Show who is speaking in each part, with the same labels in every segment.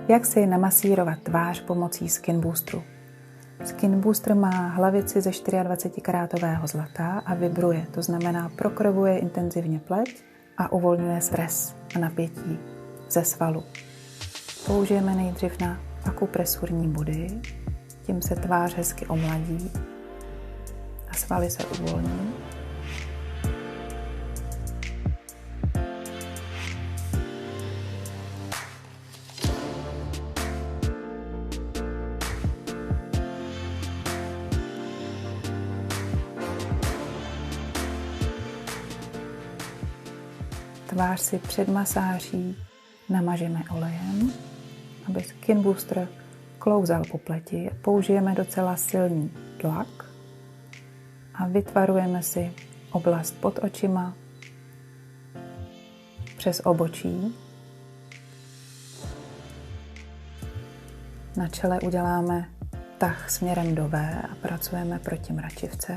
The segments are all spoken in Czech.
Speaker 1: Jak si namasírovat tvář pomocí Skin Boosteru? Skin Booster má hlavici ze 24karátového zlata a vibruje, to znamená prokrvuje intenzivně pleť a uvolňuje stres a napětí ze svalu. Použijeme nejdřív na akupresurní body, tím se tvář hezky omladí a svaly se uvolní. Tvář si před masáží namažeme olejem, aby Skin Booster klouzal po pleti. Použijeme docela silný tlak a vytvarujeme si oblast pod očima, přes obočí. Na čele uděláme tah směrem do V a pracujeme proti mračivce.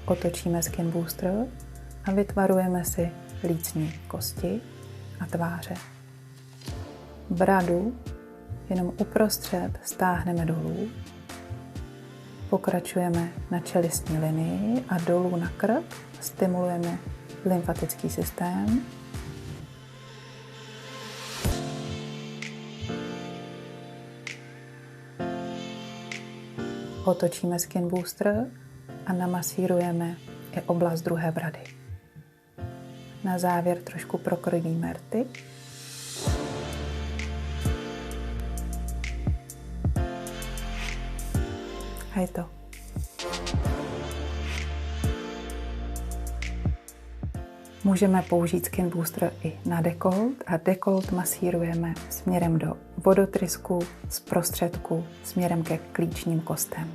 Speaker 1: Otočíme Skin Booster a vytvarujeme si lícní kosti a tváře. Bradu jenom uprostřed stáhneme dolů, pokračujeme na čelistní linii a dolů na krk, stimulujeme lymfatický systém. Otočíme Skin Booster a namasírujeme i oblast druhé brady. Na závěr trošku prokrvíme rty. A je to. Můžeme použít Skin Booster i na dekolt a dekolt masírujeme směrem do vodotrysku, z prostředku směrem ke klíčním kostem.